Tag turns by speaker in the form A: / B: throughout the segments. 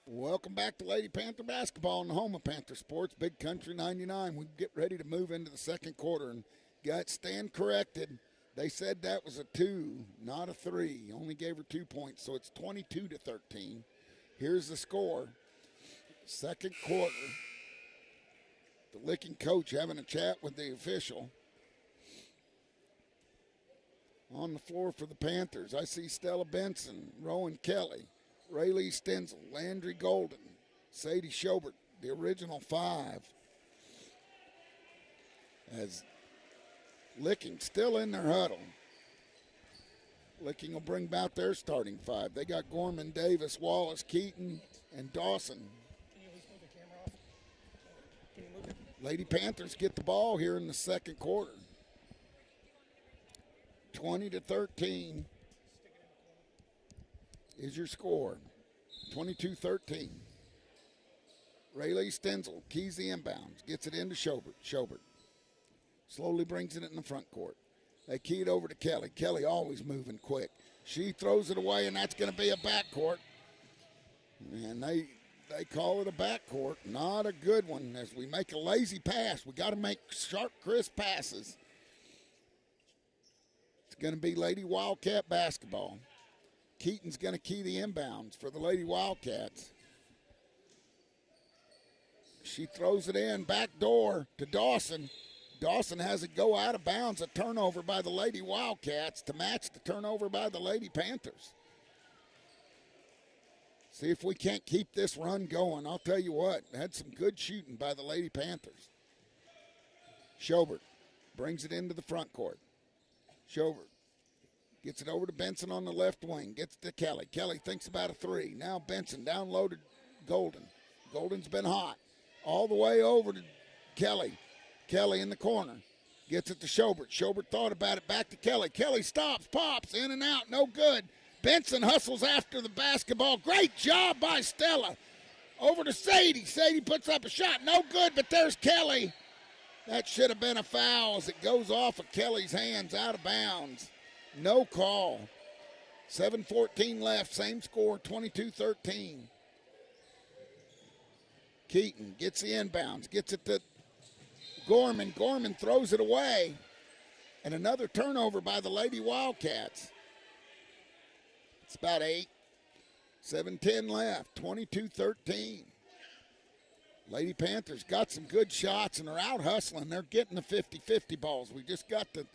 A: Welcome back to Lady Panther basketball in the home of Panther Sports, Big Country 99. We get ready to move into the second quarter and got stand corrected. They said that was a 2, not a 3. Only gave her 2 points, so it's 22-13. Here's the score. Second quarter. The Licking coach having a chat with the official. On the floor for the Panthers, I see Stella Benson, Rowan Kelly, Raylee Stenzel, Landry Golden, Sadie Schobert, the original 5. As Licking still in their huddle. Licking will bring about their starting 5. They got Gorman, Davis, Wallace, Keaton, and Dawson.
B: Can you at least move the camera off? Can you move it?
A: Lady Panthers get the ball here in the second quarter. 20-13 is your score. 22-13. Raylee Stenzel keys the inbounds, gets it into Schobert. Schobert slowly brings it in the front court. They key it over to Kelly. Kelly always moving quick. She throws it away, and that's going to be a backcourt. And they call it a backcourt. Not a good one as we make a lazy pass. We got to make sharp, crisp passes. It's going to be Lady Wildcat basketball. Keaton's going to key the inbounds for the Lady Wildcats. She throws it in, back door to Dawson. Dawson has it go out of bounds, a turnover by the Lady Wildcats to match the turnover by the Lady Panthers. See if we can't keep this run going. I'll tell you what, had some good shooting by the Lady Panthers. Schobert brings it into the front court. Schobert gets it over to Benson on the left wing. Gets to Kelly. Kelly thinks about a 3. Now Benson down low to Golden. Golden's been hot. All the way over to Kelly. Kelly in the corner. Gets it to Schobert. Schobert thought about it. Back to Kelly. Kelly stops, pops, in and out. No good. Benson hustles after the basketball. Great job by Stella. Over to Sadie. Sadie puts up a shot. No good, but there's Kelly. That should have been a foul as it goes off of Kelly's hands out of bounds. No call. 7:14 left. Same score, 22-13. Keaton gets the inbounds. Gets it to Gorman. Gorman throws it away. And another turnover by the Lady Wildcats. It's about 8. 7:10 left. 22-13. Lady Panthers got some good shots and are out hustling. They're getting the 50-50 balls. We just got to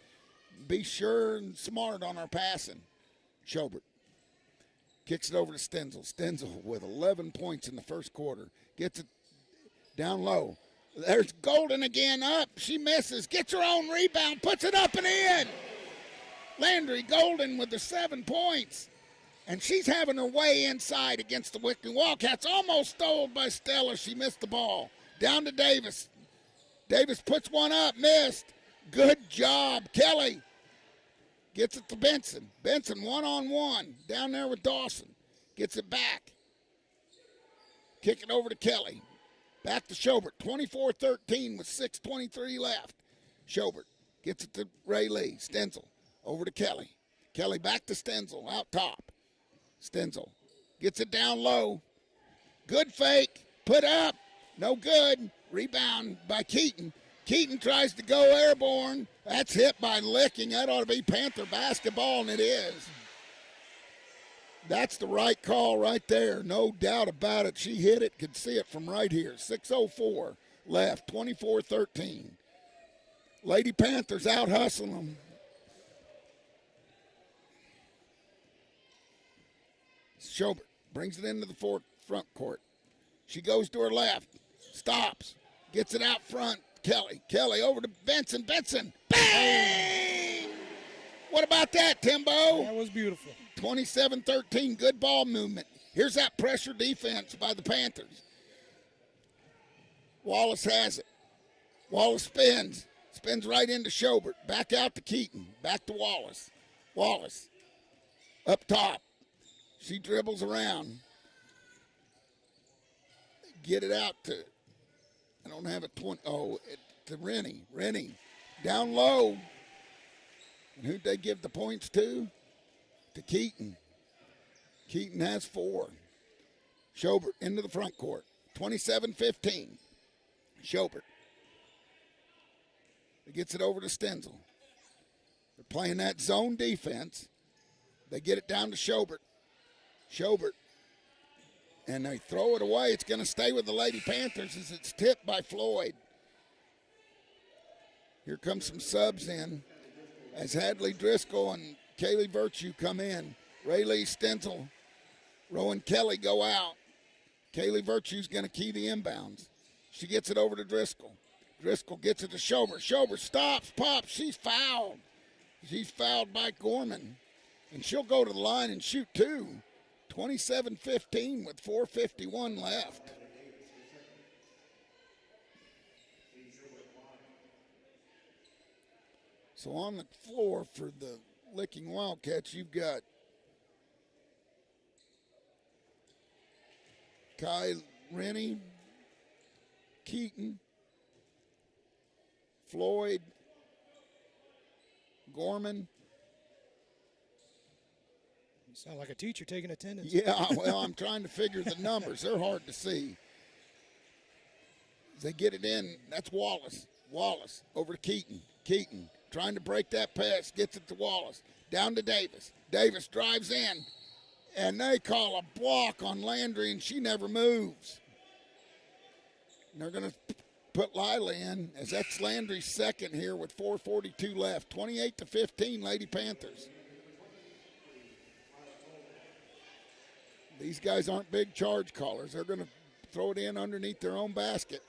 A: be sure and smart on our passing. Schobert kicks it over to Stenzel. Stenzel with 11 points in the first quarter. Gets it down low. There's Golden again up. She misses. Gets her own rebound. Puts it up and in. Landry Golden with the 7 points. And she's having her way inside against the Wicking Wildcats. Almost stole by Stella. She missed the ball. Down to Davis. Davis puts one up. Missed. Good job. Kelly gets it to Benson. Benson one-on-one down there with Dawson. Gets it back. Kick it over to Kelly. Back to Schobert. 24-13 with 6:23 left. Schobert gets it to Raylee. Stenzel over to Kelly. Kelly back to Stenzel out top. Stenzel gets it down low. Good fake. Put up. No good. Rebound by Keaton. Keaton tries to go airborne. That's hit by Licking. That ought to be Panther basketball, and it is. That's the right call right there. No doubt about it. She hit it. Could see it from right here. 6:04 left. 24-13. Lady Panthers out hustling them. Schobert brings it into the front court. She goes to her left. Stops. Gets it out front. Kelly over to Benson. Benson. Bang! What about that, Timbo?
B: That was beautiful.
A: 27-13. Good ball movement. Here's that pressure defense by the Panthers. Wallace has it. Wallace spins. Spins right into Schobert. Back out to Keaton. Back to Wallace. Wallace. Up top. She dribbles around. Get it out to, I don't have a 20. Oh, to Rennie. Rennie down low. And who'd they give the points to? To Keaton. Keaton has 4. Schobert into the front court. 27-15. Schobert. He gets it over to Stenzel. They're playing that zone defense. They get it down to Schobert. Schobert. And they throw it away. It's going to stay with the Lady Panthers as it's tipped by Floyd. Here comes some subs in as Hadley Driscoll and Kaylee Virtue come in. Raylee Stenzel, Rowan Kelly go out. Kaylee Virtue's going to key the inbounds. She gets it over to Driscoll. Driscoll gets it to Schobert. Schobert stops, pops. She's fouled. She's fouled by Gorman. And she'll go to the line and shoot two. 27-15 with 4:51 left. So on the floor for the Licking Wildcats, you've got Kai Rennie, Keaton, Floyd, Gorman.
B: You sound like a teacher taking attendance.
A: Yeah, well, I'm trying to figure the numbers. They're hard to see. As they get it in, that's Wallace. Wallace over to Keaton. Keaton trying to break that pass, gets it to Wallace. Down to Davis. Davis drives in, and they call a block on Landry, and she never moves. And they're going to put Lila in, as that's Landry's second here with 4:42 left. 28-15, Lady Panthers. These guys aren't big charge callers. They're going to throw it in underneath their own basket.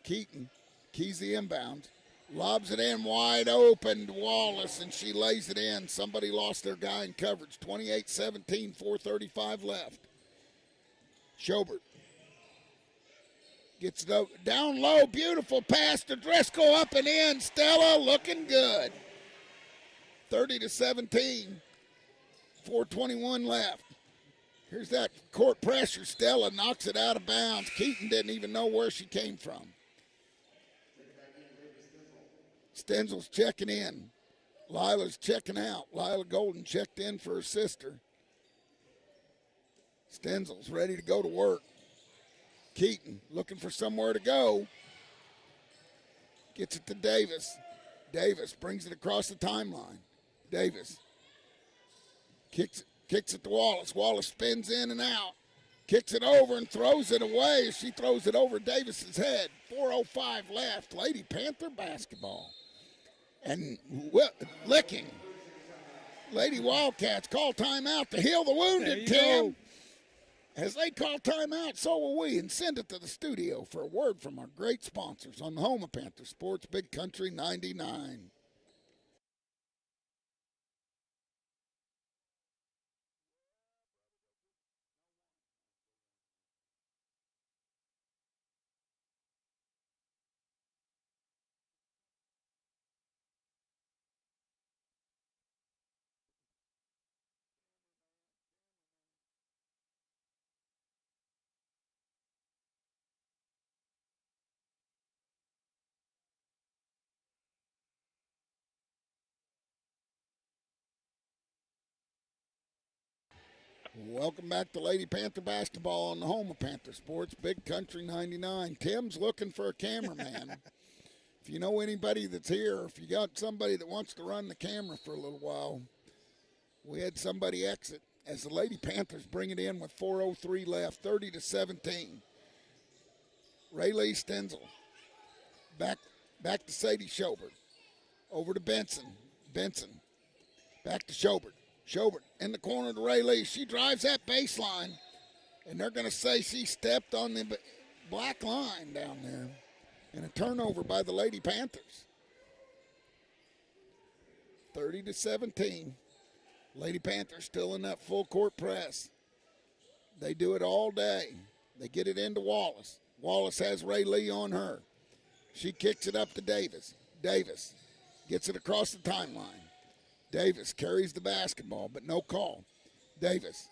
A: Keaton keys the inbound. Lobs it in wide open to Wallace, and she lays it in. Somebody lost their guy in coverage. 28-17, 4:35 left. Schobert gets it down low. Beautiful pass to Driscoll, up and in. Stella looking good. 30-17, 4:21 left. Here's that court pressure. Stella knocks it out of bounds. Keaton didn't even know where she came from. Stenzel's checking in. Lila's checking out. Lila Golden checked in for her sister. Stenzel's ready to go to work. Keaton looking for somewhere to go. Gets it to Davis. Davis brings it across the timeline. Davis kicks it to Wallace. Wallace spins in and out. Kicks it over and throws it away. She throws it over Davis's head. 4:05 left. Lady Panther basketball. And Licking. Lady Wildcats call timeout to heal the wounded, Tim. As they call timeout, so will we, and send it to the studio for a word from our great sponsors on the home of Panther Sports, Big Country 99. Welcome back to Lady Panther basketball on the home of Panther Sports, Big Country 99. Tim's looking for a cameraman. If you know anybody that's here, if you got somebody that wants to run the camera for a little while, we had somebody exit as the Lady Panthers bring it in with 4:03 left, 30-17. Raylee Stenzel back to Sadie Schobert. Over to Benson. Benson back to Schobert. Schobert in the corner to Raylee. She drives that baseline, and they're going to say she stepped on the black line down there. And a turnover by the Lady Panthers. 30-17. Lady Panthers still in that full court press. They do it all day. They get it into Wallace. Wallace has Raylee on her. She kicks it up to Davis. Davis gets it across the timeline. Davis carries the basketball, but no call. Davis,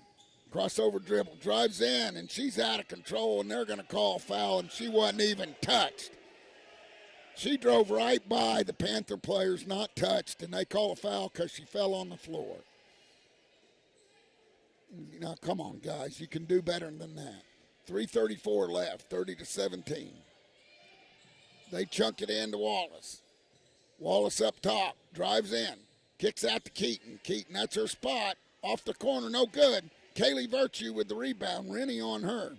A: crossover dribble, drives in, and she's out of control, and they're going to call foul, and she wasn't even touched. She drove right by the Panther players, not touched, and they call a foul because she fell on the floor. Now, come on, guys. You can do better than that. 3:34 left, 30-17. They chunk it into Wallace. Wallace up top, drives in, kicks out to Keaton. Keaton, that's her spot. Off the corner, no good. Kaylee Virtue with the rebound. Rennie on her.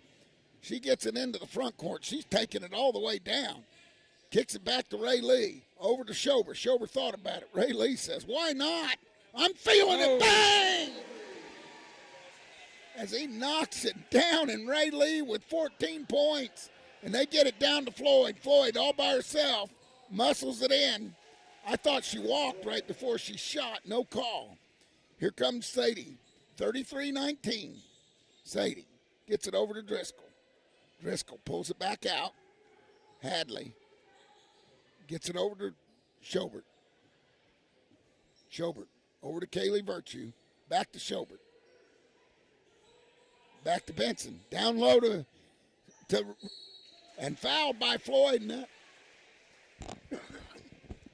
A: She gets it into the front court. She's taking it all the way down. Kicks it back to Ray Lee. Over to Schober. Schober thought about it. Ray Lee says, why not? I'm feeling it. Bang! As he knocks it down, and Ray Lee with 14 points. And they get it down to Floyd. Floyd all by herself. Muscles it in. I thought she walked right before she shot. No call. Here comes Sadie. 33-19. Sadie gets it over to Driscoll. Driscoll pulls it back out. Hadley gets it over to Schobert. Schobert over to Kaylee Virtue. Back to Schobert. Back to Benson. Down low to and fouled by Floyd. And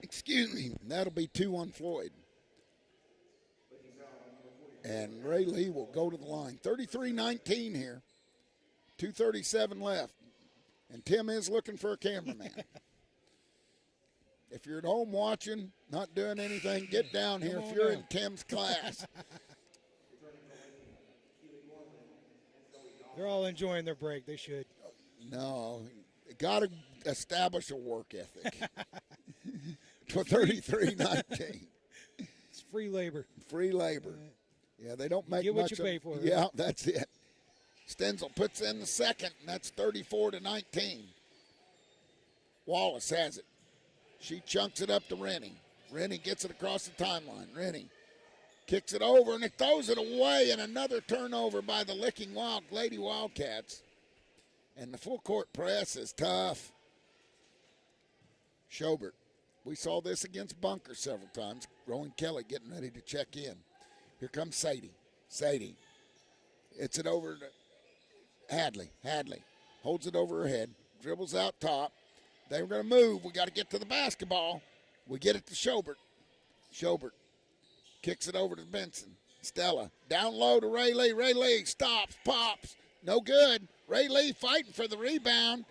A: excuse me. That'll be 2 on Floyd. And Ray Lee will go to the line. 33-19 here. 2:37 left. And Tim is looking for a cameraman. If you're at home watching, not doing anything, get down here if you're in Tim's class.
B: They're all enjoying their break. They should.
A: No, got to establish a work ethic. 33-19.
B: It's free labor.
A: Free labor. Yeah, they don't make
B: get
A: much
B: what you pay for. Right?
A: Yeah, that's it. Stenzel puts in the second, and that's 34-19. Wallace has it. She chunks it up to Rennie. Rennie gets it across the timeline. Rennie kicks it over, and it throws it away, and another turnover by the Licking Lady Wildcats. And the full court press is tough. Schobert. We saw this against Bunker several times. Rowan Kelly getting ready to check in. Here comes Sadie. Sadie. It's it over to Hadley. Hadley holds it over her head. Dribbles out top. They were going to move. We got to get to the basketball. We get it to Schobert. Schobert kicks it over to Benson. Stella down low to Ray Lee. Ray Lee stops, pops. No good. Ray Lee fighting for the rebound.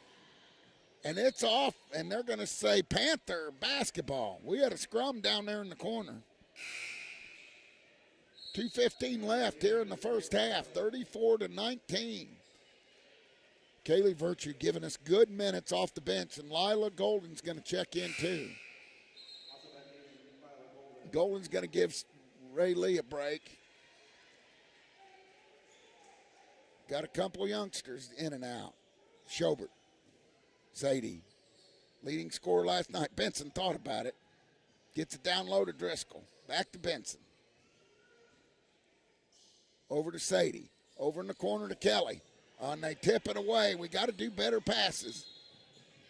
A: And it's off, and they're going to say Panther basketball. We had a scrum down there in the corner. 2:15 left here in the first half, 34-19. Kaylee Virtue giving us good minutes off the bench, and Lila Golden's going to check in too. Golden's going to give Ray Lee a break. Got a couple of youngsters in and out. Schobert. Sadie. Leading scorer last night. Benson thought about it. Gets it down low to Driscoll. Back to Benson. Over to Sadie. Over in the corner to Kelly. And they tip it away. We got to do better passes.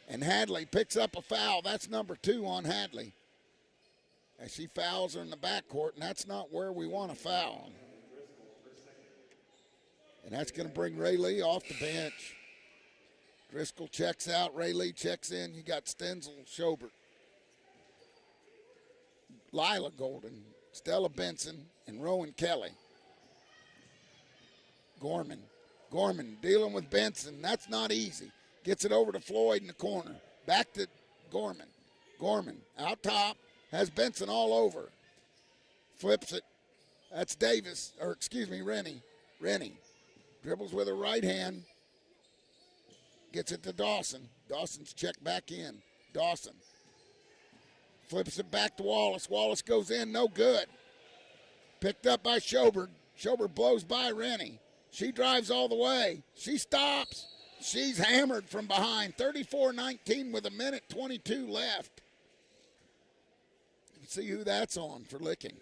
A: And Hadley picks up a foul. That's number 2 on Hadley. As she fouls her in the backcourt, and that's not where we want to foul. And that's going to bring Ray Lee off the bench. Driscoll checks out. Ray Lee checks in. You got Stenzel, Schobert, Lila Golden, Stella Benson, and Rowan Kelly. Gorman. Gorman dealing with Benson. That's not easy. Gets it over to Floyd in the corner. Back to Gorman. Gorman out top. Has Benson all over. Flips it. That's Davis. Or excuse me, Rennie. Rennie. Dribbles with her right hand. Gets it to Dawson. Dawson's checked back in. Dawson. Flips it back to Wallace. Wallace goes in. No good. Picked up by Schobert. Schobert blows by Rennie. She drives all the way. She stops. She's hammered from behind. 34-19 with 1:22 left. Let's see who that's on for Licking.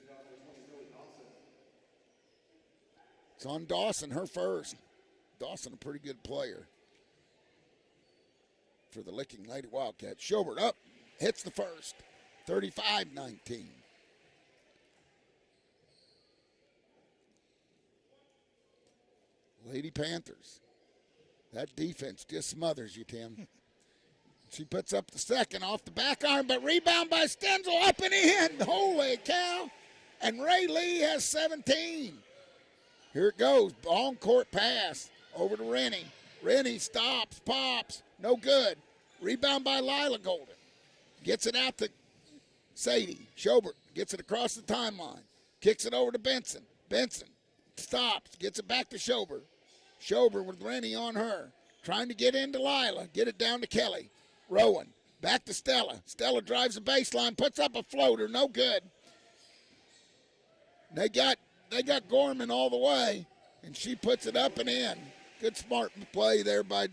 A: It's on Dawson, her first. Dawson, a pretty good player for the Licking Lady Wildcats. Schobert up, hits the first. 35-19. Lady Panthers. That defense just smothers you, Tim. She puts up the second off the back iron, but rebound by Stenzel up and in. Holy cow. And Ray Lee has 17. Here it goes. On court pass over to Rennie. Rennie stops, pops. No good. Rebound by Lila Golden. Gets it out to Sadie. Schobert gets it across the timeline. Kicks it over to Benson. Benson stops. Gets it back to Schobert. Schobert with Rennie on her. Trying to get into Lila. Get it down to Kelly. Rowan. Back to Stella. Stella drives the baseline. Puts up a floater. No good. They got Gorman all the way, and she puts it up and in. Good smart play there by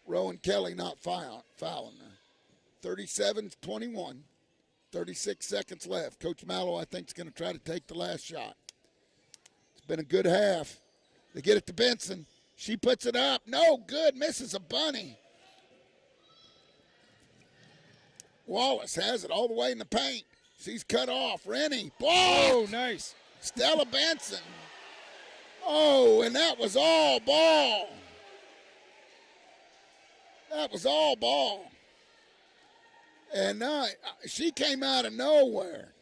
A: Rowan Kelly, not fouling her. 37-21, 36 seconds left. Coach Mallow, I think, is going to try to take the last shot. It's been a good half. They get it to Benson. She puts it up. No good. Misses a bunny. Wallace has it all the way in the paint. She's cut off. Rennie. Blocked.
B: Oh, nice.
A: Stella Benson. Oh, and that was all ball. That was all ball. And she came out of nowhere.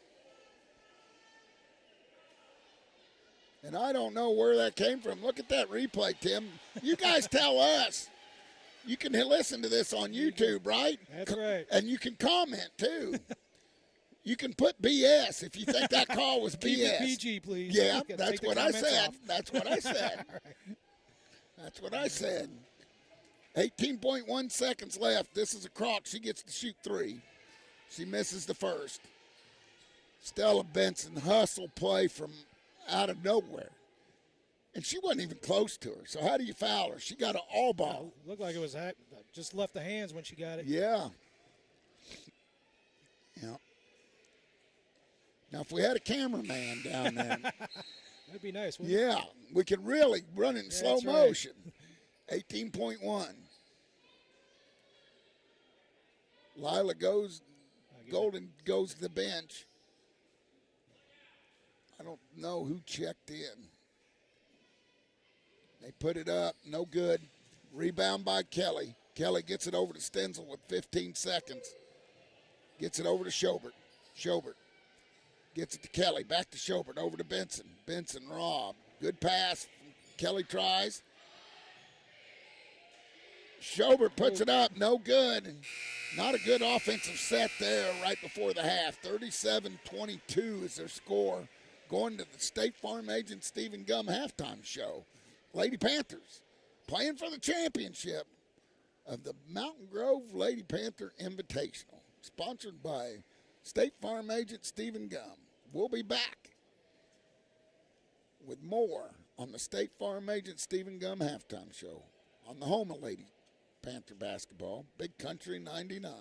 A: And I don't know where that came from. Look at that replay, Tim. You guys tell us. You can listen to this on YouTube, right?
B: That's right.
A: And you can comment, too. You can put BS if you think that call was BS.
B: Keep it PG, please.
A: Yeah,
B: Take
A: that's
B: the
A: what I
B: comments
A: said.
B: off.
A: That's what I said. That's what I said. 18.1 seconds left. This is a crock. She gets to shoot three. She misses the first. Stella Benson hustle play from out of nowhere. And she wasn't even close to her. So how do you foul her? She got an all ball.
B: Looked like it was just left the hands when she got it.
A: Yeah. Yeah. Now, if we had a cameraman down there,
B: That'd be nice, wouldn't it?
A: yeah, we could really run it in slow
B: that's right.
A: motion. 18.1. Lila Golden goes to the bench. I don't know who checked in. They put it up, no good. Rebound by Kelly. Kelly gets it over to Stenzel with 15 seconds. Gets it over to Schobert. Schobert gets it to Kelly. Back to Schobert. Over to Benson. Benson robbed. Good pass. Kelly tries. Schobert puts it up. No good. Not a good offensive set there right before the half. 37-22 is their score. Going to the State Farm Agent Stephen Gum halftime show. Lady Panthers playing for the championship of the Mountain Grove Lady Panther Invitational. Sponsored by State Farm Agent Stephen Gum. We'll be back with more on the State Farm Agent Stephen Gum halftime show on the home of Lady Panther basketball, Big Country 99.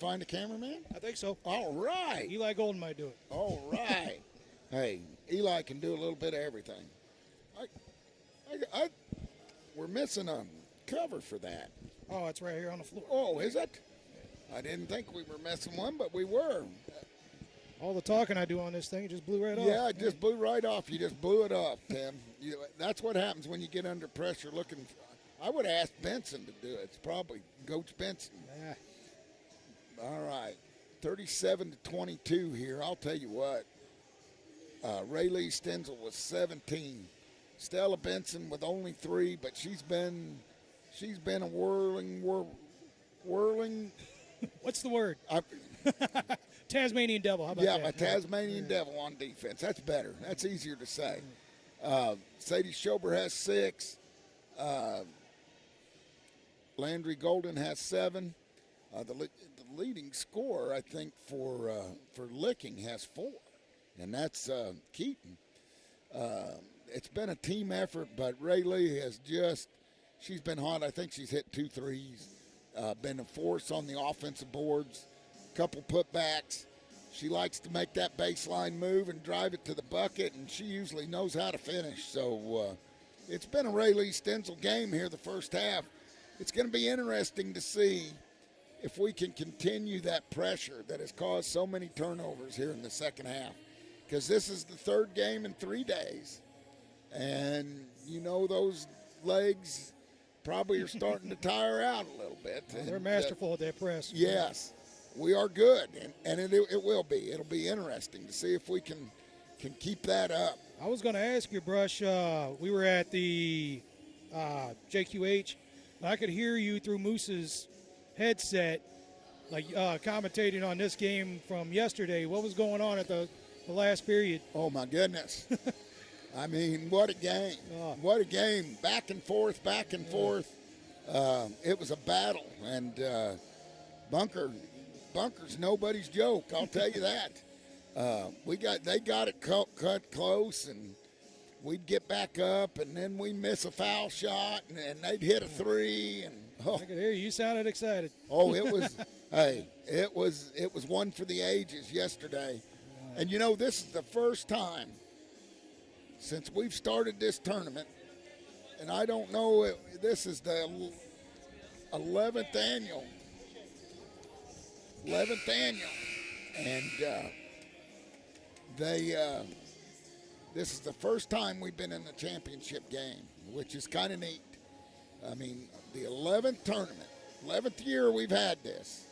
A: find a cameraman?
B: I think so.
A: All right.
B: Eli Golden might do it.
A: All right. Hey, Eli can do a little bit of everything. We're missing a cover for that.
B: Oh, it's right here on the floor.
A: Oh, is it? I didn't think we were missing one, but we were.
B: All the talking I do on this thing, it just blew right off.
A: Yeah, it just blew right off. You just blew it off, Tim. That's what happens when you get under pressure looking. I would ask Benson to do it. It's probably Coach Benson.
B: Yeah.
A: All right. 37-22 here. I'll tell you what. Raylee Stenzel with 17. Stella Benson with only 3, but she's been a whirling.
B: What's the word? Tasmanian devil. How about that?
A: Yeah, a Tasmanian devil on defense. That's better. That's easier to say. Sadie Schober has 6. Landry Golden has 7. The leading scorer, I think, for Licking has 4, and that's Keaton. It's been a team effort, but Raylee has she's been hot. I think she's hit 2 threes, been a force on the offensive boards, couple putbacks. She likes to make that baseline move and drive it to the bucket, and she usually knows how to finish. So it's been a Raylee Stenzel game here the first half. It's going to be interesting to see if we can continue that pressure that has caused so many turnovers here in the second half, because this is the 3rd game in 3 days. And, those legs probably are starting to tire out a little bit.
B: They're masterful at that press.
A: Yes, we are good, and it will be. It'll be interesting to see if we can keep that up.
B: I was going to ask you, Brush, we were at the JQH. I could hear you through Moose's headset, commentating on this game from yesterday. What was going on at the last period?
A: Oh, my goodness. I mean, what a game. What a game. Back and forth, back and forth. It was a battle. And Bunker's nobody's joke, I'll tell you that. They got it cut close, and we'd get back up, and then we miss a foul shot, and they'd hit a 3. And
B: I could hear you. You sounded excited.
A: Oh, it was. Hey, it was one for the ages yesterday. And this is the first time since we've started this tournament, and I don't know, this is the 11th annual. And this is the first time we've been in the championship game, which is kind of neat. I mean, the 11th tournament, 11th year we've had this.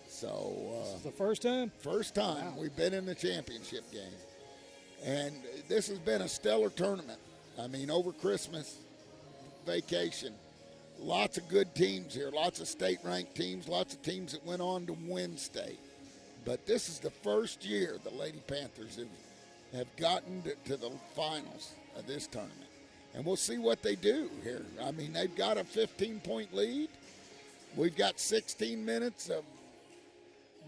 A: So
B: this is the first time?
A: First time we've been in the championship game. And this has been a stellar tournament. I mean, over Christmas vacation, lots of good teams here, lots of state-ranked teams, lots of teams that went on to win state. But this is the first year the Lady Panthers have gotten to the finals of this tournament. And we'll see what they do here. I mean, they've got a 15-point lead. We've got 16 minutes of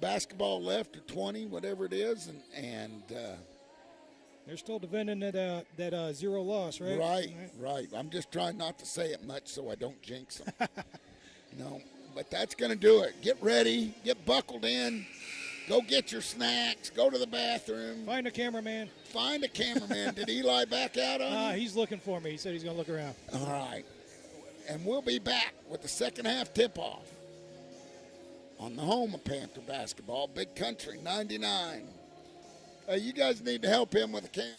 A: basketball left, or 20, whatever it is, and
B: they're still defending that 0 loss, right?
A: Right. I'm just trying not to say it much so I don't jinx them. But that's going to do it. Get ready. Get buckled in. Go get your snacks. Go to the bathroom.
B: Find a cameraman.
A: Did Eli back out on you?
B: He's looking for me. He said he's going to look around.
A: All right. And we'll be back with the second half tip-off on the home of Panther basketball, Big Country 99. You guys need to help him with the camera.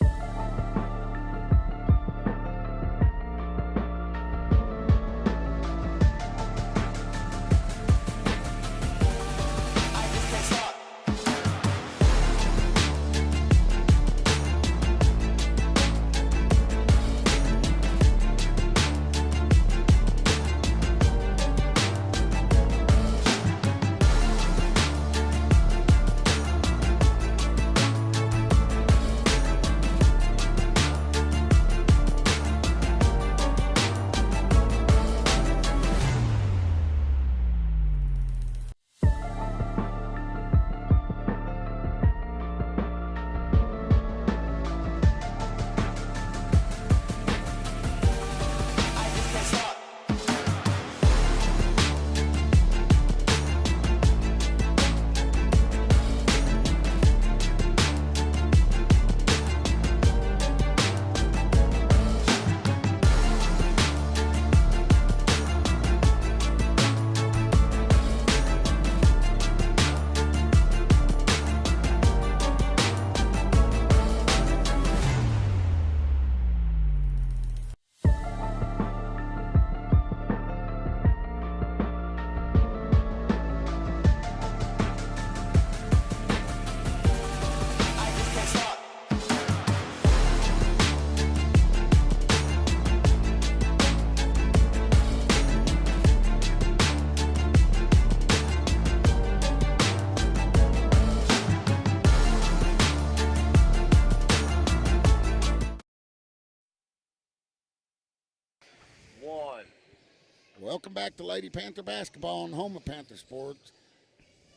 A: Welcome back to Lady Panther basketball on home of Panther Sports.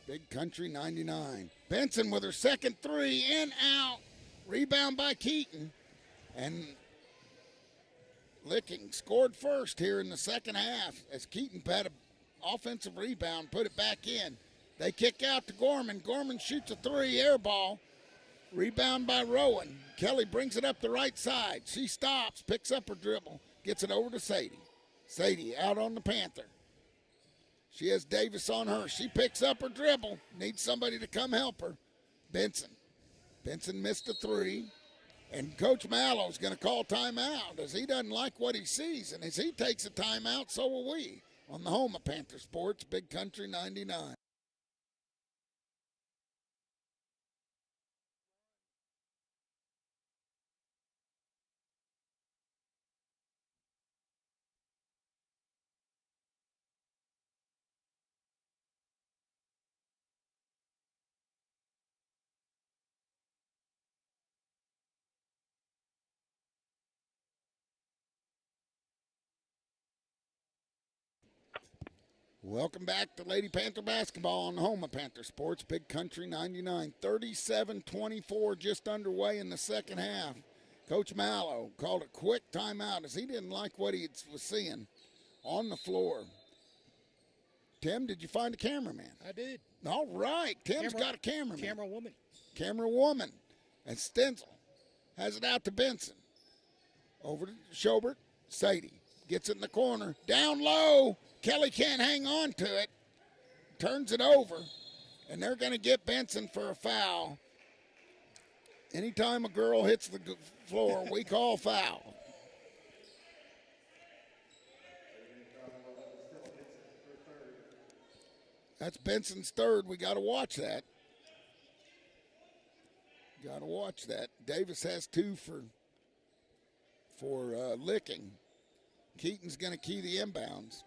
A: Big Country 99. Benson with her second three, in, out. Rebound by Keaton. And Licking scored first here in the second half as Keaton had an offensive rebound, put it back in. They kick out to Gorman. Gorman shoots a three, air ball. Rebound by Rowan. Kelly brings it up the right side. She stops, picks up her dribble, gets it over to Sadie. Sadie out on the Panther. She has Davis on her. She picks up her dribble. Needs somebody to come help her. Benson. Benson missed a three. And Coach Mallow's going to call timeout as he doesn't like what he sees. And as he takes a timeout, so will we. On the home of Panther Sports, Big Country 99. Welcome back to Lady Panther basketball on the home of Panther Sports, Big Country 99. 37-24 just underway in the second half. Coach Mallow called a quick timeout as he didn't like what he was seeing on the floor. Tim, did you find a cameraman?
B: I did.
A: All right. Tim's got a cameraman.
B: Camera woman.
A: Camera woman. And Stenzel has it out to Benson. Over to Schobert. Sadie gets it in the corner. Down low. Kelly can't hang on to it. Turns it over. And they're going to get Benson for a foul. Anytime a girl hits the floor, we call foul. That's Benson's third. We got to watch that. Got to watch that. Davis has two for Licking. Keaton's going to key the inbounds.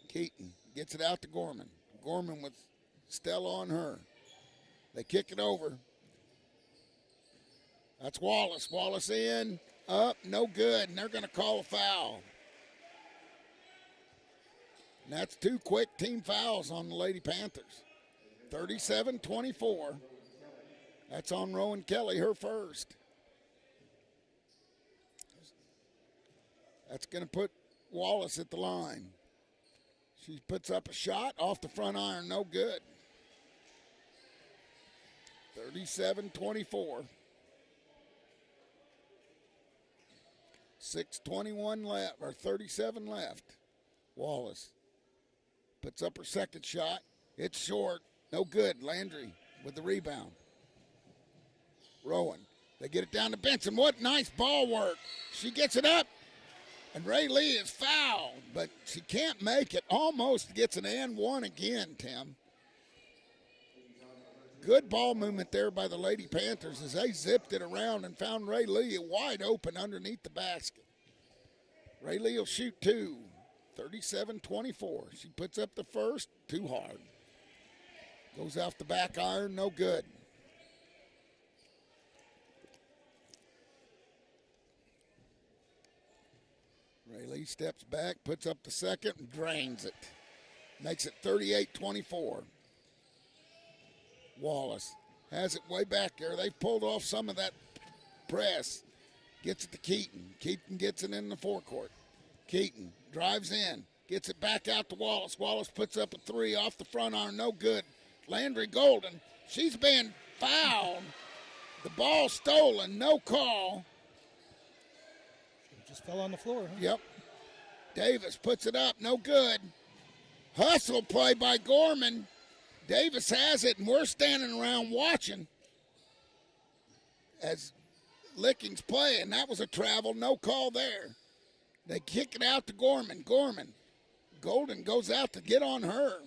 A: Keaton gets it out to Gorman. Gorman with Stella on her. They kick it over. That's Wallace. Wallace in, up, no good, and they're going to call a foul. And that's two quick team fouls on the Lady Panthers. 37-24. That's on Rowan Kelly, her first. That's going to put Wallace at the line. She puts up a shot off the front iron, no good. 37-24. 6:21 left, or 37 left. Wallace puts up her second shot. It's short, no good. Landry with the rebound. Rowan, they get it down to Benson. What nice ball work. She gets it up, and Ray Lee is fouled, but she can't make it. Almost gets an and one again, Tim. Good ball movement there by the Lady Panthers as they zipped it around and found Ray Lee wide open underneath the basket. Ray Lee will shoot two. 37-24. She puts up the first, too hard. Goes off the back iron, no good. Ray Lee steps back, puts up the second, and drains it. Makes it 38-24. Wallace has it way back there. They've pulled off some of that press. Gets it to Keaton. Keaton gets it in the forecourt. Keaton drives in, gets it back out to Wallace. Wallace puts up a three off the front iron, no good. Landry Golden, she's been fouled. The ball stolen, no call.
B: Just fell on the floor. Huh?
A: Yep. Davis puts it up, no good. Hustle play by Gorman. Davis has it, and we're standing around watching as Licking's playing. That was a travel, no call there. They kick it out to Gorman. Golden goes out to get on her.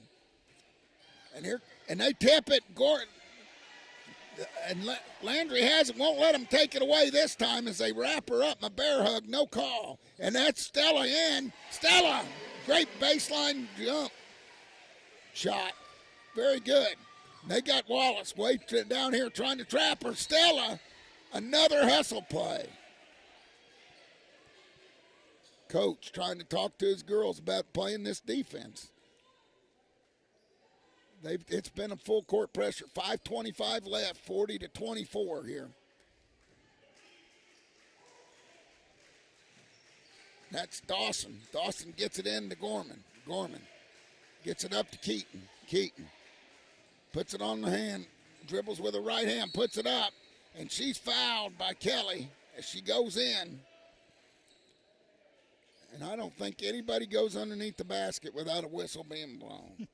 A: And they tip it. And Landry has it, won't let them take it away this time as they wrap her up in a bear hug, no call. And that's Stella in. Stella, great baseline jump shot. Very good. They got Wallace way down here trying to trap her. Stella, another hustle play. Coach trying to talk to his girls about playing this defense. It's been a full court pressure. 5:25 left, 40-24 here. That's Dawson. Dawson gets it in to Gorman. Gorman gets it up to Keaton. Keaton puts it on the hand, dribbles with the right hand, puts it up, and she's fouled by Kelly as she goes in. And I don't think anybody goes underneath the basket without a whistle being blown.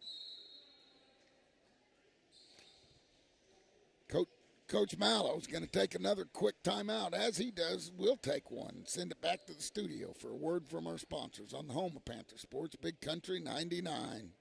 A: Coach Mallow's going to take another quick timeout. As he does, we'll take one. Send it back to the studio for a word from our sponsors on the home of Panther Sports, Big Country 99.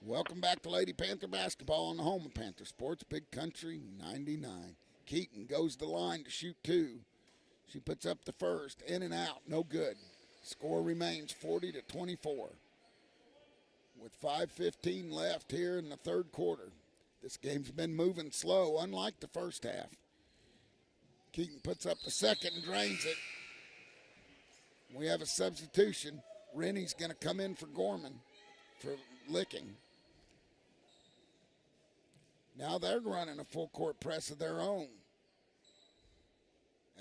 A: Welcome back to Lady Panther basketball on the home of Panther Sports, Big Country 99. Keaton goes to the line to shoot two. She puts up the first, in and out, no good. Score remains 40-24. With 5:15 left here in the third quarter. This game's been moving slow, unlike the first half. Keaton puts up the second and drains it. We have a substitution. Rennie's going to come in for Gorman for Licking. Now they're running a full court press of their own.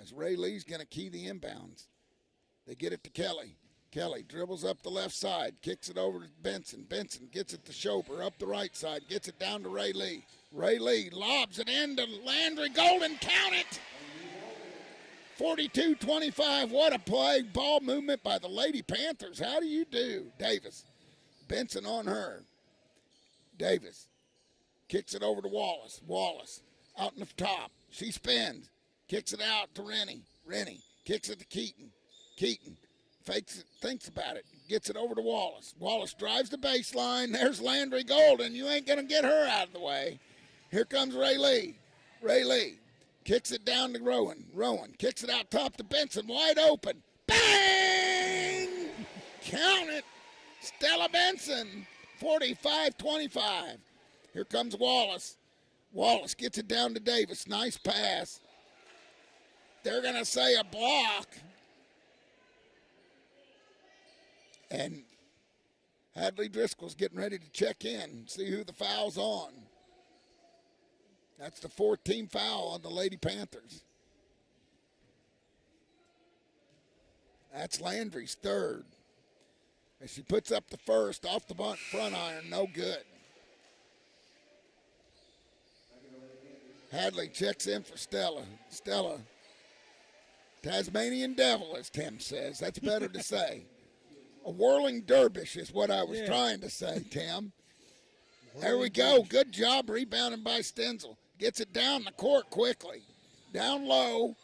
A: As Ray Lee's going to key the inbounds. They get it to Kelly. Kelly dribbles up the left side, kicks it over to Benson. Benson gets it to Schober up the right side, gets it down to Ray Lee. Ray Lee lobs it into Landry Golden. Count it! 42-25. What a play. Ball movement by the Lady Panthers. How do you do? Davis. Benson on her. Davis kicks it over to Wallace. Wallace out in the top. She spins. Kicks it out to Rennie. Rennie kicks it to Keaton. Keaton fakes it, thinks about it. Gets it over to Wallace. Wallace drives the baseline. There's Landry Golden. You ain't going to get her out of the way. Here comes Ray Lee. Ray Lee kicks it down to Rowan. Rowan kicks it out top to Benson. Wide open. Bang! Count it. Stella Benson, 45-25. Here comes Wallace. Wallace gets it down to Davis. Nice pass. They're going to say a block. And Hadley Driscoll's getting ready to check in, see who the foul's on. That's the fourth team foul on the Lady Panthers. That's Landry's third. And she puts up the first off the front iron, no good. Hadley checks in for Stella. Stella, Tasmanian Devil, as Tim says. That's better to say. A whirling dervish is what I was trying to say, Tim. There we go. Good job rebounding by Stenzel. Gets it down the court quickly. Down low,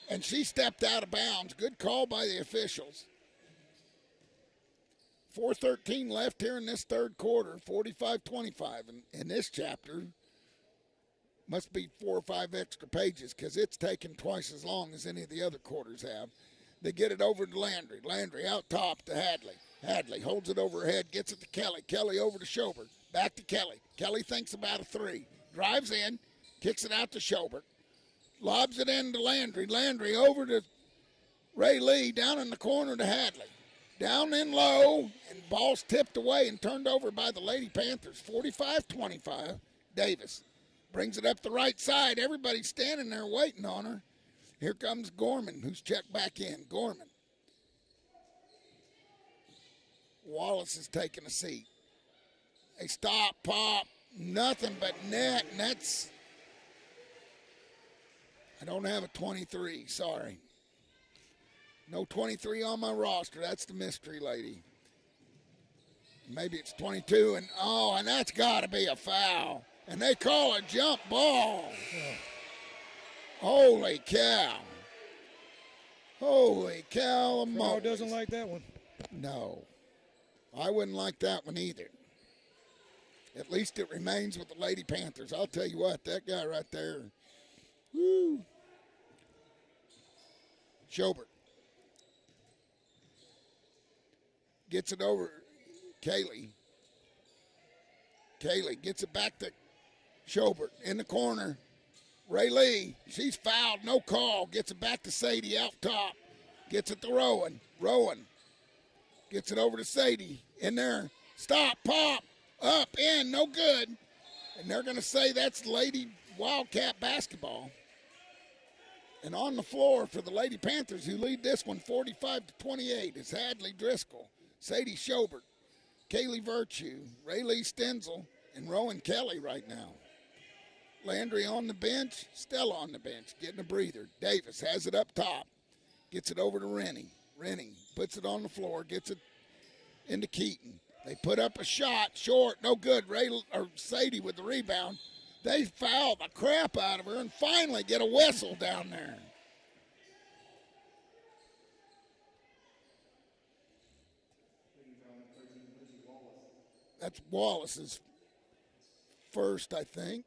A: and she stepped out of bounds. Good call by the officials. 4:13 left here in this third quarter, 45-25. In this chapter, must be 4 or 5 extra pages because it's taken twice as long as any of the other quarters have. They get it over to Landry. Landry out top to Hadley. Hadley holds it over her head, gets it to Kelly. Kelly over to Schober. Back to Kelly. Kelly thinks about a three. Drives in, kicks it out to Schober. Lobs it into Landry. Landry over to Ray Lee, down in the corner to Hadley. Down in low, and ball's tipped away and turned over by the Lady Panthers. 45-25. Davis brings it up the right side. Everybody's standing there waiting on her. Here comes Gorman, who's checked back in. Gorman. Wallace is taking a seat. They stop, pop, nothing but net. Nets. I don't have a 23, sorry. No 23 on my roster. That's the mystery lady. Maybe it's 22, and that's got to be a foul. And they call a jump ball. Holy cow. Holy cow.
B: Bernard doesn't like that one.
A: No. I wouldn't like that one either. At least it remains with the Lady Panthers. I'll tell you what, that guy right there. Woo. Schobert. Gets it over Kaylee. Kaylee gets it back to Schobert in the corner. Ray Lee, she's fouled, no call. Gets it back to Sadie out top. Gets it to Rowan. Rowan gets it over to Sadie. In there. Stop, pop, up, in, no good. And they're going to say that's Lady Wildcat basketball. And on the floor for the Lady Panthers, who lead this one 45-28, is Hadley Driscoll, Sadie Schobert, Kaylee Virtue, Raylee Stenzel, and Rowan Kelly right now. Landry on the bench, Stella on the bench, getting a breather. Davis has it up top, gets it over to Rennie. Rennie puts it on the floor, gets it into Keaton. They put up a shot, short, no good. Sadie with the rebound. They foul the crap out of her and finally get a whistle down there. That's Wallace's first, I think.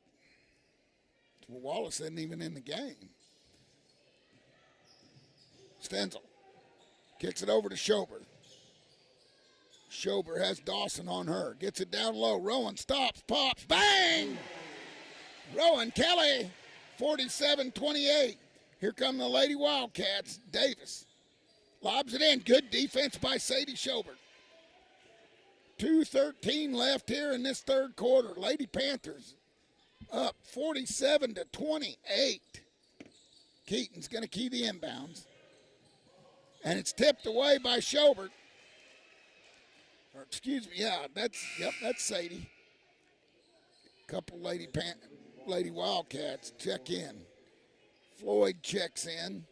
A: Well, Wallace isn't even in the game. Stenzel kicks it over to Schobert. Schobert has Dawson on her. Gets it down low. Rowan stops, pops, bang! Rowan Kelly, 47-28. Here come the Lady Wildcats. Davis lobs it in. Good defense by Sadie Schobert. 2:13 left here in this third quarter. Lady Panthers up 47-28. Keaton's going to key the inbounds. And it's tipped away by Schobert. Or excuse me, that's Sadie. Couple Lady Wildcats check in. Floyd checks in.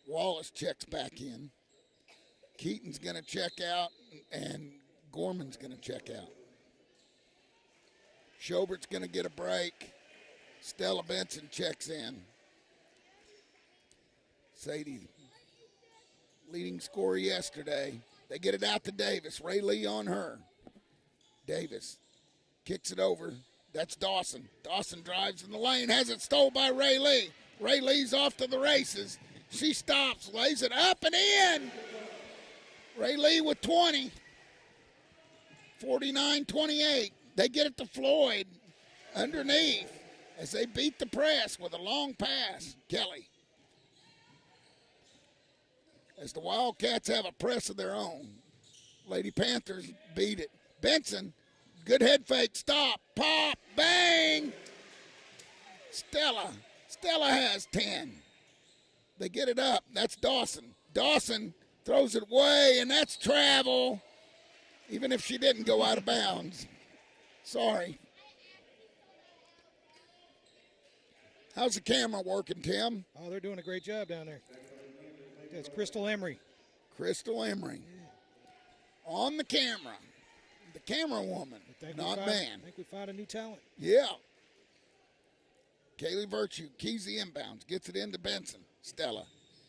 A: Wallace checks back in. Keaton's going to check out, and Gorman's going to check out. Schobert's going to get a break. Stella Benson checks in. Sadie, leading scorer yesterday. They get it out to Davis. Ray Lee on her. Davis kicks it over. That's Dawson. Dawson drives in the lane, has it stole by Ray Lee. Ray Lee's off to the races. She stops, lays it up and in. Ray Lee with 20. 49-28. They get it to Floyd underneath as they beat the press with a long pass. Kelly. As the Wildcats have a press of their own. Lady Panthers beat it. Benson, good head fake, stop, pop, bang. Stella has 10. They get it up. That's Dawson. Dawson throws it away, and that's travel, even if she didn't go out of bounds. Sorry. How's the camera working, Tim?
B: Oh, they're doing a great job down there. That's Crystal Emery.
A: Crystal Emery. On the camera. The camera woman, not man.
B: I think we found a new talent.
A: Yeah. Kaylee Virtue keys the inbounds, gets it into Benson. Stella.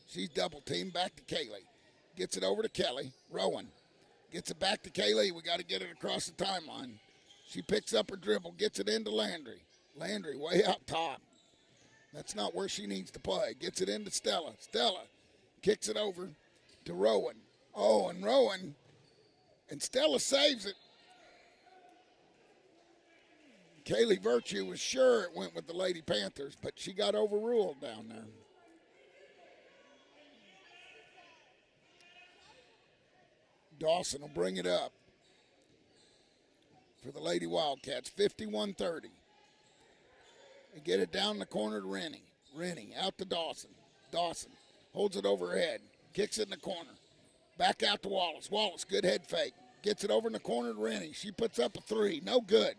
A: She's double teamed, back to Kaylee. Gets it over to Kelly. Rowan. Gets it back to Kaylee. We got to get it across the timeline. She picks up her dribble, gets it into Landry. Landry way out top. That's not where she needs to play. Gets it into Stella. Stella kicks it over to Rowan. Oh, and Rowan. And Stella saves it. Kaylee Virtue was sure it went with the Lady Panthers, but she got overruled down there. Dawson will bring it up for the Lady Wildcats, 51-30. They get it down the corner to Rennie. Rennie out to Dawson. Dawson holds it over her head, kicks it in the corner. Back out to Wallace. Wallace, good head fake. Gets it over in the corner to Rennie. She puts up a three, no good.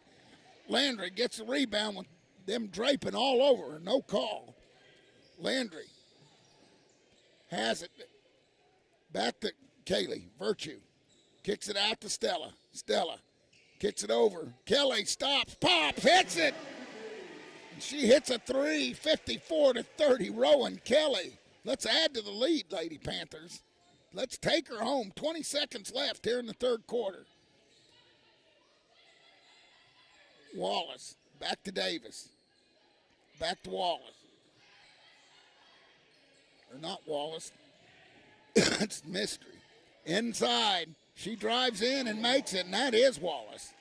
A: Landry gets the rebound with them draping all over her, no call. Landry has it back to Kaylee Virtue. Kicks it out to Stella. Stella kicks it over. Kelly stops, pops, hits it. She hits a three, 54-30. Rowan Kelly. Let's add to the lead, Lady Panthers. Let's take her home. 20 seconds left here in the third quarter. Wallace. Back to Davis. Back to Wallace. Or not Wallace. It's Mystery. Inside. She drives in and makes it, and that is Wallace.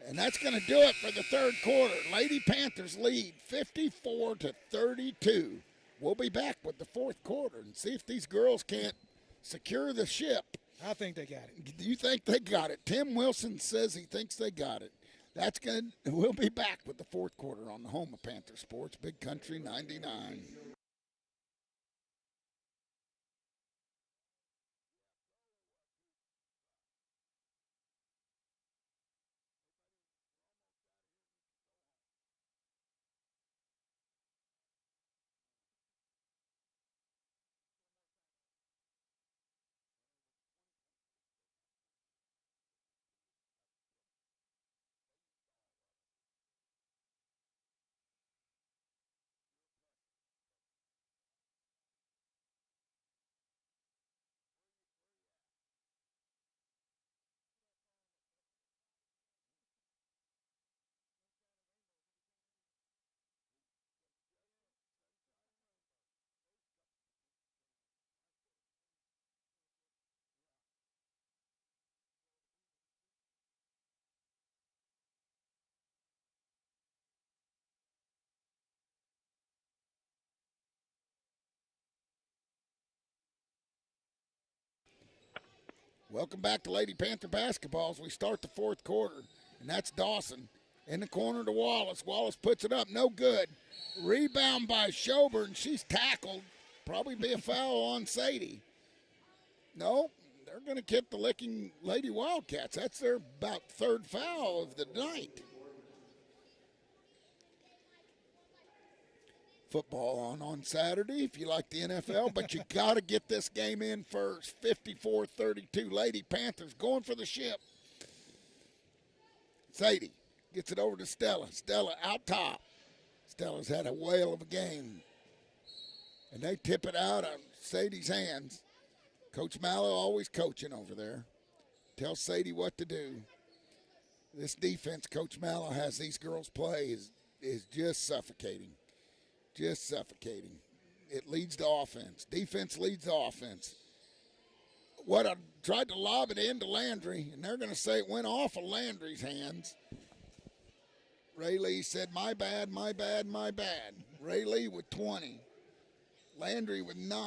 A: And that's going to do it for the third quarter. Lady Panthers lead 54-32. We'll be back with the fourth quarter and see if these girls can't secure the ship.
B: I think they got it.
A: Do you think they got it? Tim Wilson says he thinks they got it. That's good. We'll be back with the fourth quarter on the home of Panther Sports, Big Country 99. Welcome back to Lady Panther basketball as we start the fourth quarter. And that's Dawson in the corner to Wallace. Wallace puts it up, no good. Rebound by Schober, she's tackled. Probably be a foul on Sadie. No, they're going to kick the licking Lady Wildcats. That's their about third foul of the night. Football on Saturday if you like the NFL, but you got to get this game in first. 54-32, Lady Panthers going for the ship. Sadie gets it over to Stella. Stella out top. Stella's had a whale of a game. And they tip it out of Sadie's hands. Coach Mallow always coaching over there. Tells Sadie what to do. This defense Coach Mallow has these girls play is just suffocating. Just suffocating. It leads to offense. Defense leads to offense. What I tried to lob it into Landry, and they're going to say it went off of Landry's hands. Ray Lee said, my bad, my bad, my bad. Ray Lee with 20. Landry with 9.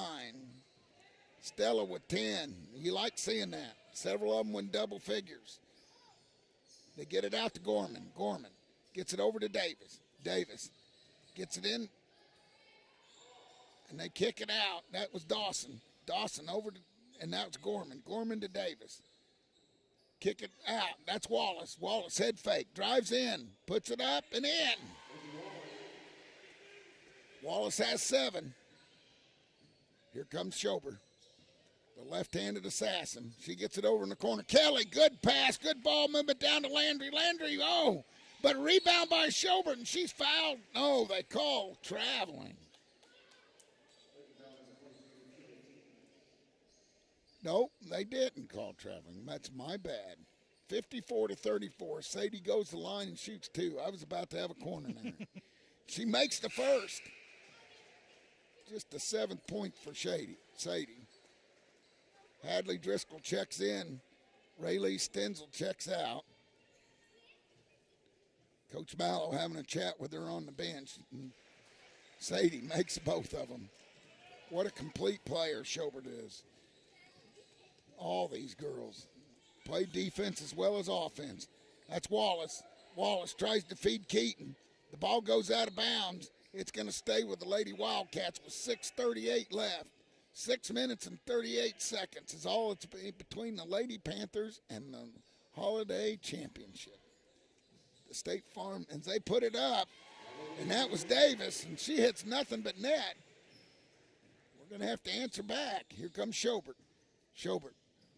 A: Stella with 10. You like seeing that. Several of them win double figures. They get it out to Gorman. Gorman gets it over to Davis. Davis gets it in. And they kick it out. That was Dawson. Dawson over to, and that was Gorman. Gorman to Davis. Kick it out. That's Wallace. Wallace head fake. Drives in. Puts it up and in. Wallace has 7. Here comes Schober. The left-handed assassin. She gets it over in the corner. Kelly, good pass. Good ball movement down to Landry. Landry, oh. But rebound by Schober, and she's fouled. No, they call traveling. Nope, they didn't call traveling. That's my bad. 54-34. Sadie goes to the line and shoots 2. I was about to have a corner there. She makes the first. Just the 7th point for Sadie. Hadley Driscoll checks in. Rayleigh Stenzel checks out. Coach Mallow having a chat with her on the bench. And Sadie makes both of them. What a complete player Schobert is. All these girls play defense as well as offense. That's Wallace. Wallace tries to feed Keaton. The ball goes out of bounds. It's going to stay with the Lady Wildcats with 6:38 left. 6 minutes and 38 seconds is all it's between the Lady Panthers and the Holiday Championship. The State Farm, and they put it up, and that was Davis, and she hits nothing but net. We're going to have to answer back. Here comes Schobert. Schobert,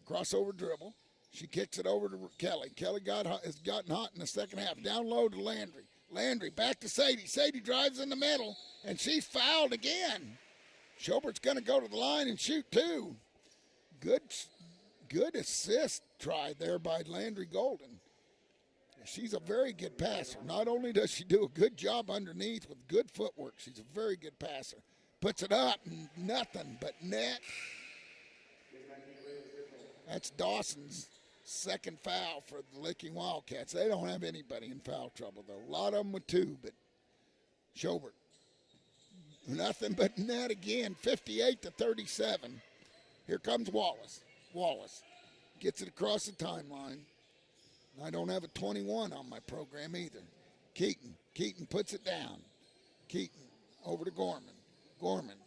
A: crossover dribble. She kicks it over to Kelly. Kelly has gotten hot in the second half. Down low to Landry. Landry back to Sadie. Sadie drives in the middle, and she's fouled again. Schobert's going to go to the line and shoot two. Good assist try there by Landry Golden. She's a very good passer. Not only does she do a good job underneath with good footwork, she's a very good passer. Puts it up, nothing but net. That's Dawson's second foul for the Licking Wildcats. They don't have anybody in foul trouble, though. A lot of them with two, but Schobert. Nothing but net again, 58-37. Here comes Wallace. Wallace gets it across the timeline. I don't have a 21 on my program either. Keaton. Keaton puts it down. Keaton over to Gorman. Gorman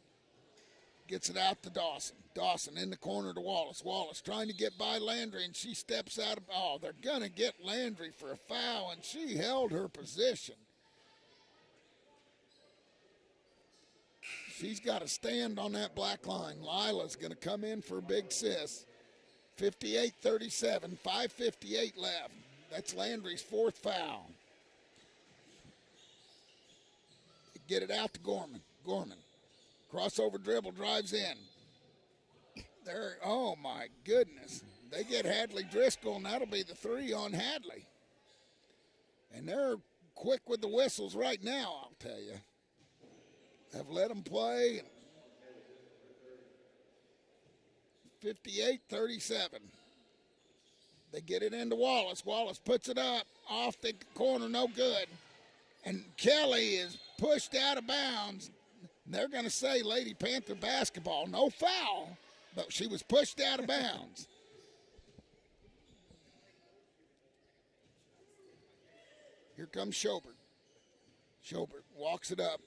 A: gets it out to Dawson. Dawson in the corner to Wallace. Wallace trying to get by Landry, and she steps out of. Oh, they're going to get Landry for a foul, and she held her position. She's got to stand on that black line. Lila's going to come in for a big sis. 58-37, 5:58 left. That's Landry's fourth foul. Get it out to Gorman. Gorman. Crossover dribble, drives in. There, oh my goodness. They get Hadley Driscoll, and that'll be the three on Hadley. And they're quick with the whistles right now, I'll tell you. Have let them play. 58-37. They get it into Wallace. Wallace puts it up off the corner, no good. And Kelly is pushed out of bounds. They're going to say Lady Panther basketball. No foul, but she was pushed out of bounds. Here comes Schobert. Schobert walks it up.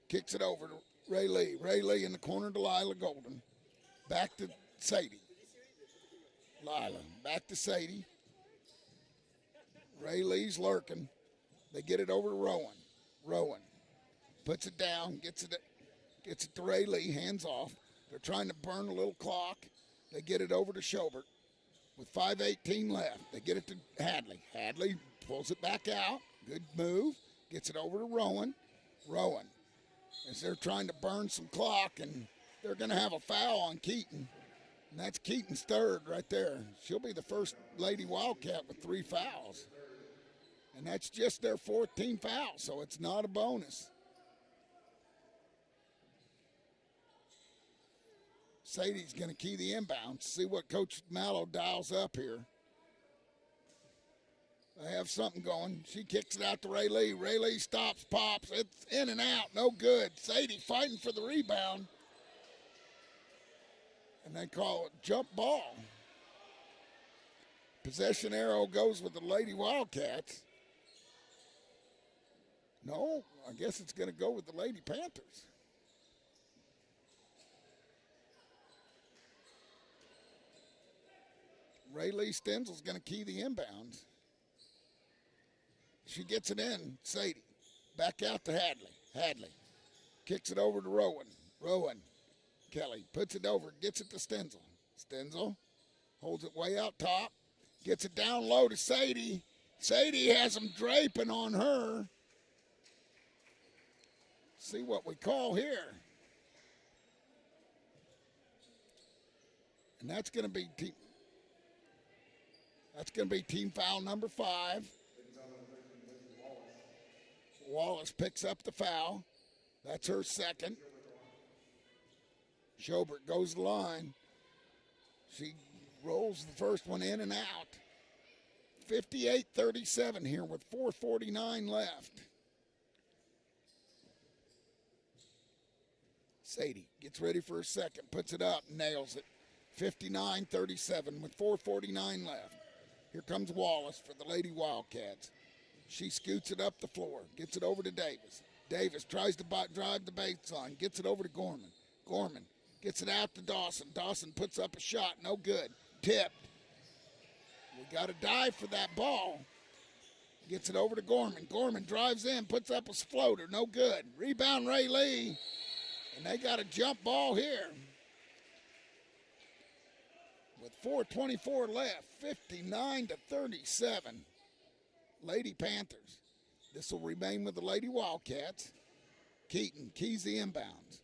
A: Kicks it over to Ray Lee. Ray Lee in the corner to Lila Golden. Back to Sadie. Lila back to Sadie. Ray Lee's lurking. They get it over to Rowan. Rowan puts it down, gets it to Ray Lee, hands off. They're trying to burn a little clock. They get it over to Schobert with 5:18 left. They get it to Hadley. Hadley pulls it back out. Good move. Gets it over to Rowan. Rowan, as they're trying to burn some clock, and they're going to have a foul on Keaton. And that's Keaton's third right there. She'll be the first Lady Wildcat with 3 fouls. And that's just their 14th foul, so it's not a bonus. Sadie's going to key the inbounds. See what Coach Mallow dials up here. They have something going. She kicks it out to Ray Lee. Ray Lee stops, pops. It's in and out. No good. Sadie fighting for the rebound. And they call it jump ball. Possession arrow goes with the Lady Wildcats. No, I guess it's going to go with the Lady Panthers. Ray Lee Stenzel's going to key the inbounds. She gets it in. Sadie. Back out to Hadley. Hadley. Kicks it over to Rowan. Rowan. Kelly puts it over. Gets it to Stenzel. Stenzel holds it way out top. Gets it down low to Sadie. Sadie has them draping on her. See what we call here. And that's going to be team foul number 5. Wallace picks up the foul. That's her second. Schobert goes to the line. She rolls the first one in and out. 58-37 here with 4:49 left. Sadie gets ready for a second, puts it up, nails it. 59-37 with 4:49 left. Here comes Wallace for the Lady Wildcats. She scoots it up the floor, gets it over to Davis. Davis tries to drive the baseline, gets it over to Gorman. Gorman gets it out to Dawson. Dawson puts up a shot, no good. Tipped. We got to dive for that ball. Gets it over to Gorman. Gorman drives in, puts up a floater, no good. Rebound Ray Lee. And they got a jump ball here. With 4:24 left, 59-37. Lady Panthers. This will remain with the Lady Wildcats. Keaton keys the inbounds.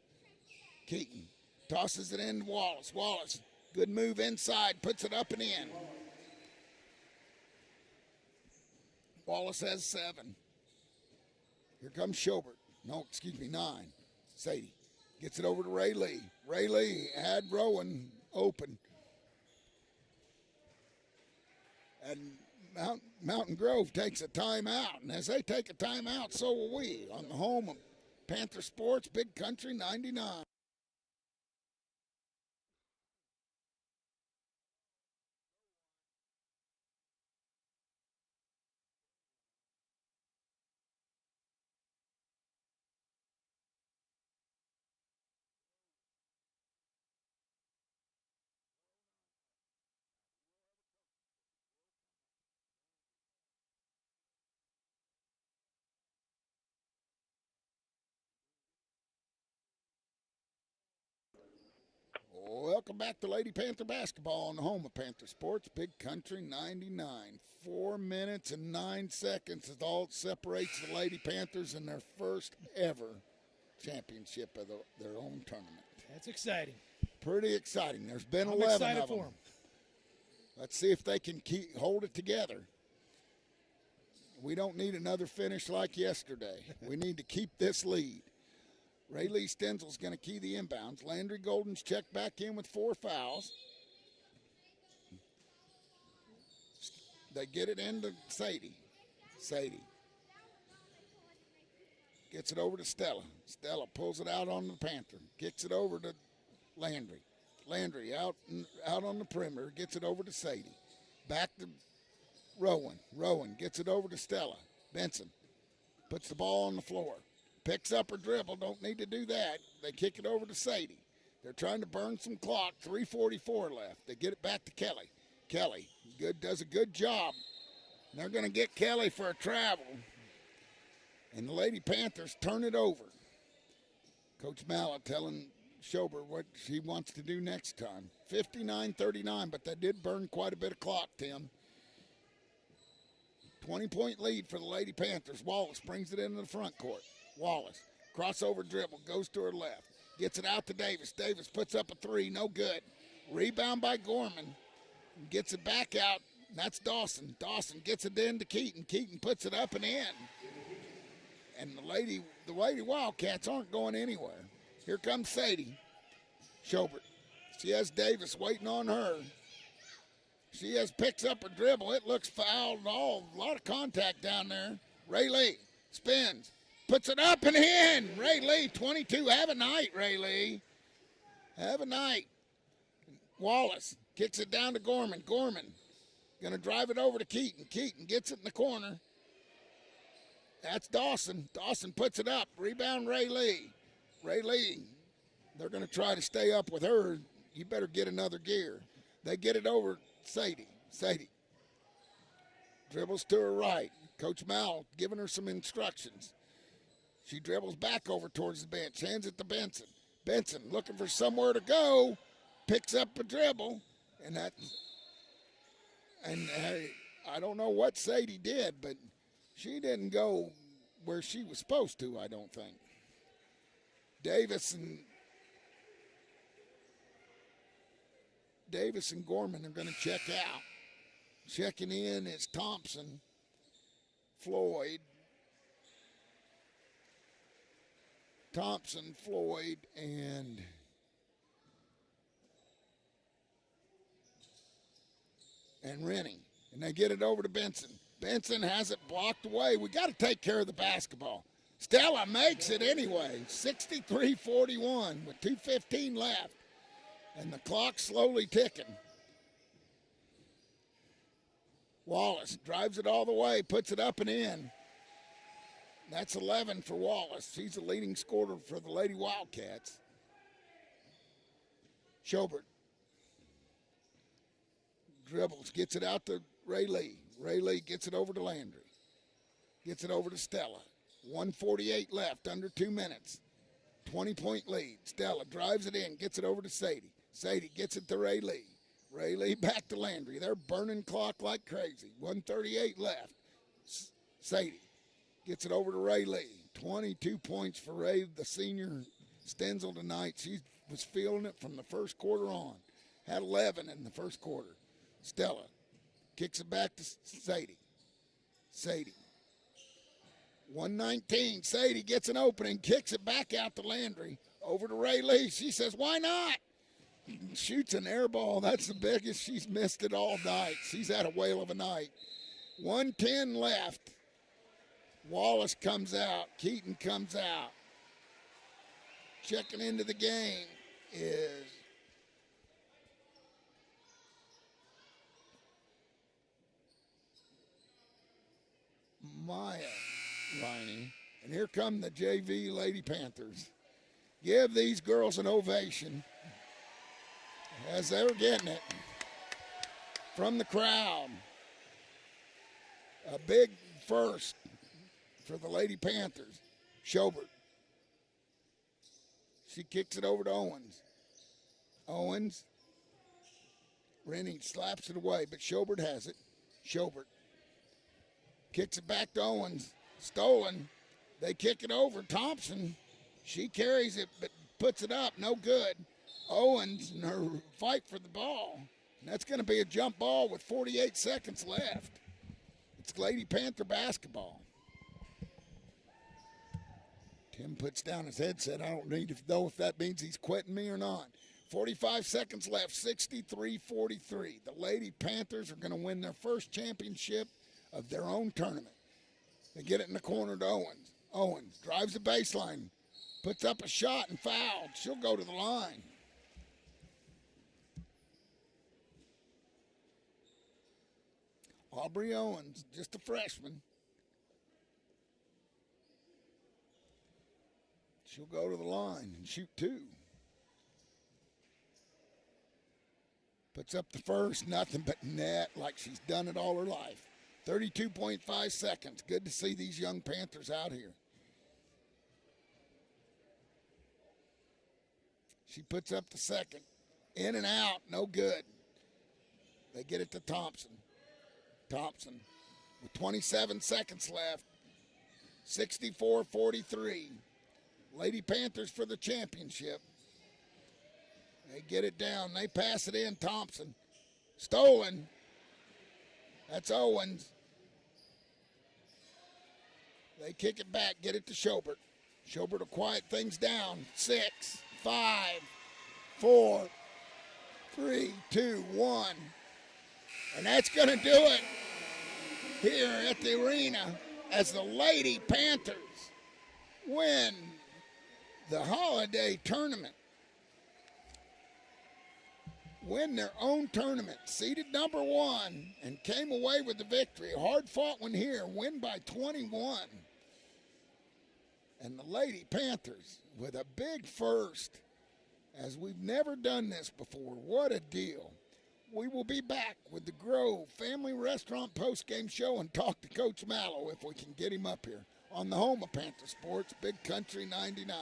A: Keaton tosses it in to Wallace. Wallace, good move inside, puts it up and in. Wallace has 7. Here comes Schobert. No, excuse me, 9. Sadie gets it over to Ray Lee. Ray Lee had Rowan open. And Mountain Grove takes a timeout. And as they take a timeout, so will we on the home of Panther Sports, Big Country 99. Welcome back to Lady Panther basketball on the home of Panther Sports, Big Country 99. 4 minutes and 9 seconds is all that separates the Lady Panthers in their first ever championship of their own tournament.
B: That's exciting.
A: Pretty exciting. There's been
B: I'm
A: 11
B: excited
A: of them.
B: for them.
A: Let's see if they can hold it together. We don't need another finish like yesterday. We need to keep this lead. Ray Lee Stenzel's going to key the inbounds. Landry Golden's checked back in with 4 fouls. They get it into Sadie. Sadie gets it over to Stella. Stella pulls it out on the Panther. Kicks it over to Landry. Landry out on the perimeter. Gets it over to Sadie. Back to Rowan. Rowan gets it over to Stella. Benson puts the ball on the floor. Picks up her dribble, don't need to do that. They kick it over to Sadie. They're trying to burn some clock, 3:44 left. They get it back to Kelly. Kelly does a good job. And they're going to get Kelly for a travel. And the Lady Panthers turn it over. Coach Mallet telling Schobert what she wants to do next time. 59-39, but they did burn quite a bit of clock, Tim. 20-point lead for the Lady Panthers. Wallace brings it into the front court. Wallace, crossover dribble, goes to her left. Gets it out to Davis. Davis puts up a 3, no good. Rebound by Gorman. Gets it back out. That's Dawson. Dawson gets it in to Keaton. Keaton puts it up and in. And the Lady Wildcats aren't going anywhere. Here comes Sadie. Schobert. She has Davis waiting on her. She picks up her dribble. It looks fouled. A lot of contact down there. Ray Lee spins. Puts it up and in. Ray Lee, 22. Have a night, Ray Lee. Have a night. Wallace kicks it down to Gorman. Gorman going to drive it over to Keaton. Keaton gets it in the corner. That's Dawson. Dawson puts it up. Rebound, Ray Lee. Ray Lee, they're going to try to stay up with her. You better get another gear. They get it over Sadie. Sadie dribbles to her right. Coach Mal giving her some instructions. She dribbles back over towards the bench, hands it to Benson. Benson looking for somewhere to go, picks up a dribble, and I don't know what Sadie did, but she didn't go where she was supposed to, I don't think. Davis and Gorman are going to check out. Checking in is Thompson, Floyd, and Rennie. And they get it over to Benson. Benson has it blocked away. We got to take care of the basketball. Stella makes it anyway. 63-41 with 2:15 left. And the clock slowly ticking. Wallace drives it all the way, puts it up and in. That's 11 for Wallace. He's the leading scorer for the Lady Wildcats. Schobert dribbles, gets it out to Ray Lee. Ray Lee gets it over to Landry. Gets it over to Stella. 1:48 left, under 2 minutes. 20-point lead. Stella drives it in, gets it over to Sadie. Sadie gets it to Ray Lee. Ray Lee back to Landry. They're burning clock like crazy. 1:38 left. Sadie gets it over to Ray Lee. 22 points for Ray, the senior Stenzel tonight. She was feeling it from the first quarter on. Had 11 in the first quarter. Stella kicks it back to Sadie. Sadie. 119. Sadie gets an opening, kicks it back out to Landry. Over to Ray Lee. She says, why not? Shoots an air ball. That's the biggest she's missed it all night. She's had a whale of a night. 1:10 left. Wallace comes out. Keaton comes out. Checking into the game is Maya Riney. And here come the JV Lady Panthers. Give these girls an ovation as they were getting it from the crowd. A big first for the Lady Panthers. Schobert. She kicks it over to Owens. Owens. Rennie slaps it away, but Schobert has it. Schobert kicks it back to Owens. Stolen. They kick it over. Thompson. She carries it, but puts it up. No good. Owens in her fight for the ball. And that's going to be a jump ball with 48 seconds left. It's Lady Panther basketball. Tim puts down his headset. I don't need to know if that means he's quitting me or not. 45 seconds left, 63-43. The Lady Panthers are going to win their first championship of their own tournament. They get it in the corner to Owens. Owens drives the baseline, puts up a shot and fouled. She'll go to the line. Aubrey Owens, just a freshman. She'll go to the line and shoot two. Puts up the first, nothing but net like she's done it all her life. 32.5 seconds. Good to see these young Panthers out here. She puts up the second. In and out, no good. They get it to Thompson. Thompson with 27 seconds left. 64-43. Lady Panthers for the championship. They get it down. They pass it in. Thompson. Stolen. That's Owens. They kick it back. Get it to Schobert. Schobert will quiet things down. 6, 5, 4, 3, 2, 1. And that's going to do it here at the arena as the Lady Panthers win the holiday tournament. Win their own tournament, seeded number 1, and came away with the victory. Hard fought one here, win by 21. And the Lady Panthers with a big first, as we've never done this before. What a deal. We will be back with the Grove Family Restaurant postgame show and talk to Coach Mallow if we can get him up here on the home of Panther Sports, Big Country 99.